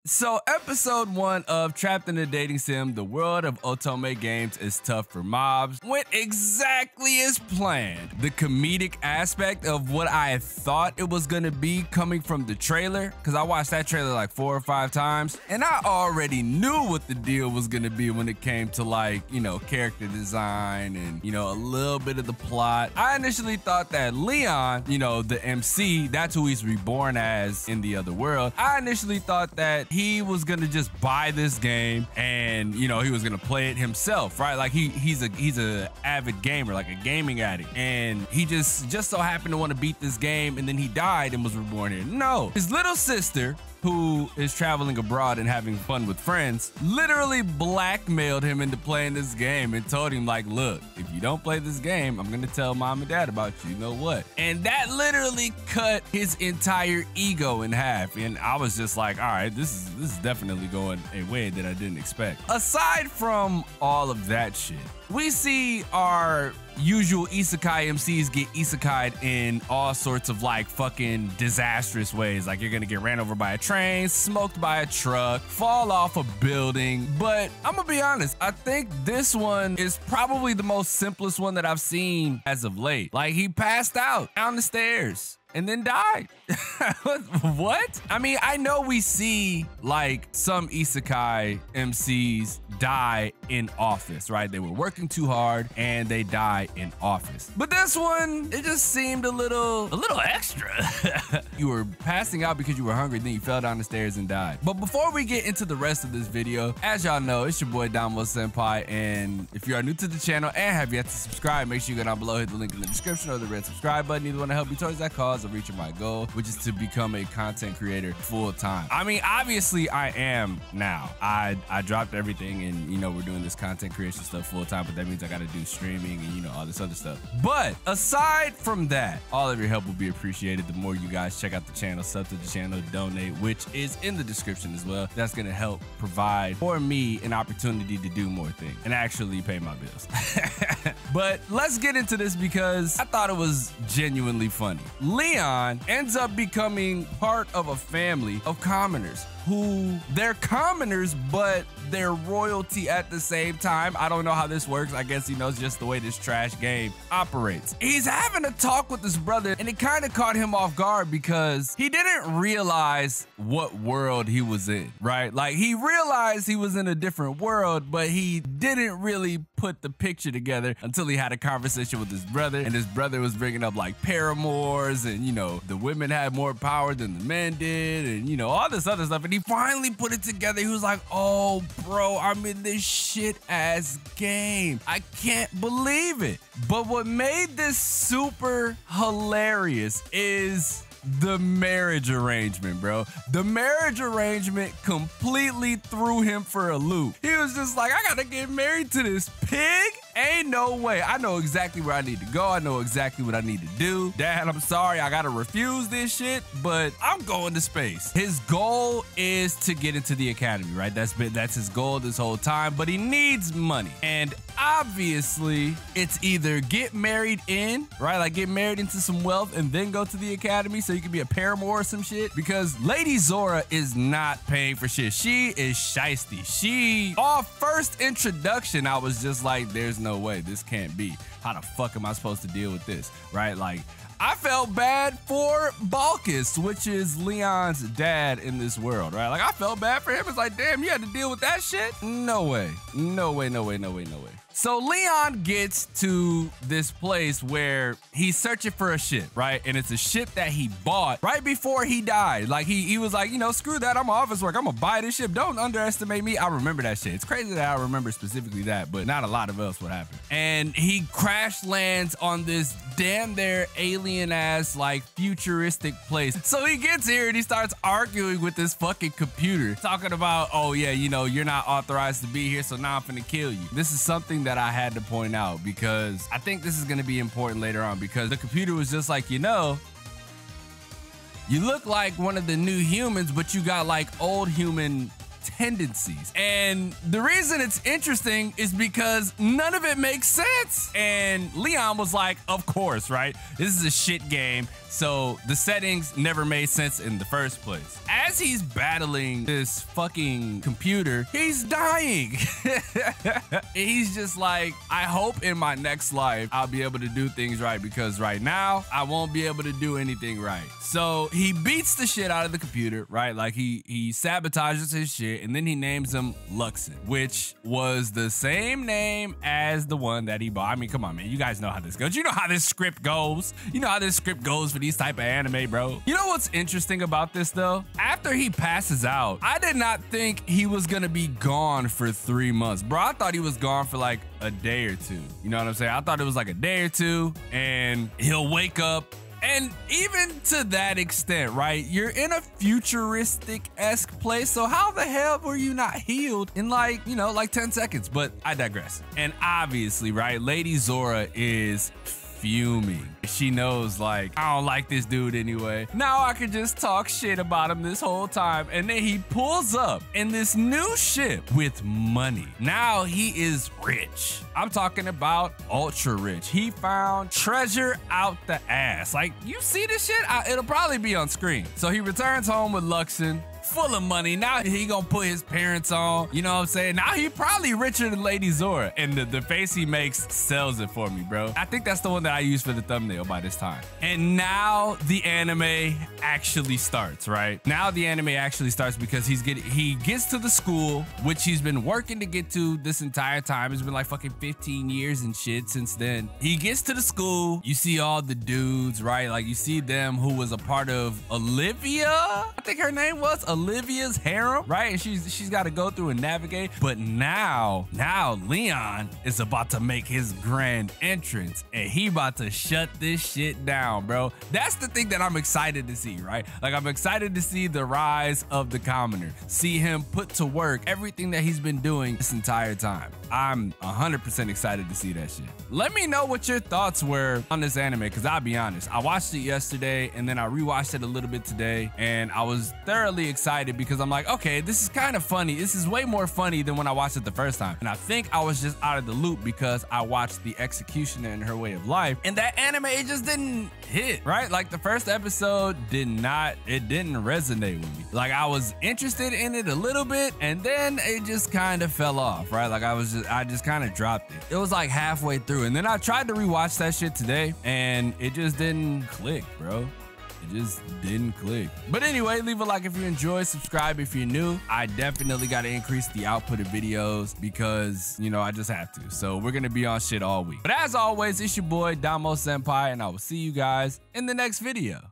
So episode 1 of Trapped in a Dating Sim, the world of Otome games is tough for mobs, went exactly as planned. The comedic aspect of what I thought it was gonna be coming from the trailer, because I watched that trailer like 4 or 5 times, and I already knew what the deal was gonna be when it came to character design and, a little bit of the plot. I initially thought that Leon, the MC, that's who he's reborn as in the other world. I initially thought that he was gonna just buy this game and he was gonna play it himself, right? Like he's a avid gamer, like a gaming addict, and he just so happened to want to beat this game, and then he died and was reborn here. No, his little sister, who is traveling abroad and having fun with friends, literally blackmailed him into playing this game and told him, like, look, if you don't play this game, I'm gonna tell mom and dad about you know what? And that literally cut his entire ego in half. And I was just like, all right, this is definitely going a way that I didn't expect. Aside from all of that shit, we see our usual isekai MCs get isekai'd in all sorts of fucking disastrous ways. Like you're gonna get ran over by a train, smoked by a truck, fall off a building. But I'm gonna be honest, I think this one is probably the most simplest one that I've seen as of late. Like he passed out down the stairs and then died. What? I mean, I know we see some isekai MCs die in office, right? They were working too hard and they die in office. But this one, it just seemed a little extra. You were passing out because you were hungry, then you fell down the stairs and died. But before we get into the rest of this video, as y'all know, it's your boy DomoSenpai, and if you are new to the channel and have yet to subscribe, make sure you go down below, hit the link in the description or the red subscribe button. Either one to help me towards that cause of reaching my goal, which is to become a content creator full time. I mean, obviously I am now. I dropped everything and we're doing this content creation stuff full time, but that means I gotta do streaming and all this other stuff. But aside from that, all of your help will be appreciated. The more you guys check out the channel, sub to the channel, donate, which is in the description as well. That's gonna help provide for me an opportunity to do more things and actually pay my bills. But let's get into this because I thought it was genuinely funny. Leon ends up becoming part of a family of commoners who they're commoners, but they're royalty at the same time. I don't know how this works. I guess it's just the way this trash game operates. He's having a talk with his brother, and it kind of caught him off guard because he didn't realize what world he was in, right? Like he realized he was in a different world, but he didn't really put the picture together until he had a conversation with his brother, and his brother was bringing up paramours and the women had more power than the men did, and all this other stuff. And he finally put it together. He was like, oh bro, I'm in this shit ass game. I can't believe it. But what made this super hilarious is the marriage arrangement, bro. The marriage arrangement completely threw him for a loop. He was just like, I gotta get married to this pig? Ain't no way. I know exactly where I need to go. I know exactly what I need to do. Dad, I'm sorry, I gotta refuse this shit, but I'm going to space. His goal is to get into the academy, right? That's his goal this whole time, but he needs money. And obviously, it's either get married in, right? Like get married into some wealth and then go to the academy so you can be a paramour or some shit, because Lady Zora is not paying for shit. She is shiesty. Off first introduction, I was just like, there's no way, this can't be. How the fuck am I supposed to deal with this, right? Like, I felt bad for Balkis, which is Leon's dad in this world, right? Like, I felt bad for him. It's like, damn, you had to deal with that shit? No way. No way. So Leon gets to this place where he's searching for a ship, right? And it's a ship that he bought right before he died. Like he was like, screw that, I'm office work, I'm gonna buy this ship. Don't underestimate me. I remember that shit. It's crazy that I remember specifically that, but not a lot of else what happened. And he crash lands on this damn there alien ass futuristic place. So he gets here and he starts arguing with this fucking computer, talking about, oh yeah, you're not authorized to be here, so now I'm finna kill you. This is something that I had to point out because I think this is gonna be important later on, because the computer was just like, you look like one of the new humans, but you got old human tendencies. And the reason it's interesting is because none of it makes sense. And Leon was like, of course, right? This is a shit game. So the settings never made sense in the first place. As he's battling this fucking computer, he's dying. He's just like, I hope in my next life I'll be able to do things right, because right now I won't be able to do anything right. So he beats the shit out of the computer, right? Like he sabotages his shit, and then he names him Luxon, which was the same name as the one that he bought. I mean, come on, man. You guys know how this goes. You know how this script goes. You know how this script goes for these type of anime, bro. You know what's interesting about this though? After he passes out, I did not think he was gonna be gone for 3 months. Bro, I thought he was gone for like a day or two. You know what I'm saying? I thought it was like a day or two and he'll wake up. And even to that extent, right? You're in a futuristic-esque place, so how the hell were you not healed in like, you know, like 10 seconds? But I digress. And obviously, right, Lady Zora is fuming. She knows, like, I don't like this dude anyway. Now I could just talk shit about him this whole time. And then he pulls up in this new ship with money. Now he is rich. I'm talking about ultra rich. He found treasure out the ass. Like, you see this shit? It'll probably be on screen. So he returns home with Luxon, full of money. Now he gonna put his parents on, you know what I'm saying? Now he probably richer than Lady Zora, and the face he makes sells it for me, bro. I think that's the one that I used for the thumbnail by this time. And now the anime actually starts, right? Now the anime actually starts because he gets to the school, which he's been working to get to this entire time. It's been like fucking 15 years and shit since then. He gets to the school, you see all the dudes, right? Like you see them who was a part of Olivia, I think her name was Olivia's harem, right? And she's got to go through and navigate. But now Leon is about to make his grand entrance, and he about to shut this shit down, bro. That's the thing that I'm excited to see, right? Like, I'm excited to see the rise of the commoner, see him put to work everything that he's been doing this entire time. I'm 100% excited to see that shit. Let me know what your thoughts were on this anime, because I'll be honest, I watched it yesterday and then I rewatched it a little bit today, and I was thoroughly excited because I'm like, okay, this is kind of funny. This is way more funny than when I watched it the first time. And I think I was just out of the loop because I watched The Executioner and Her Way of Life, and that anime, it just didn't hit, right? Like the first episode didn't resonate with me. Like I was interested in it a little bit, and then it just kind of fell off, right? Like I just kind of dropped it. It was like halfway through, and then I tried to rewatch that shit today, and it just didn't click, bro. It just didn't click. But anyway, leave a like if you enjoyed, subscribe if you're new. I definitely got to increase the output of videos because, you know, I just have to. So we're going to be on shit all week. But as always, it's your boy, DomoSenpai, and I will see you guys in the next video.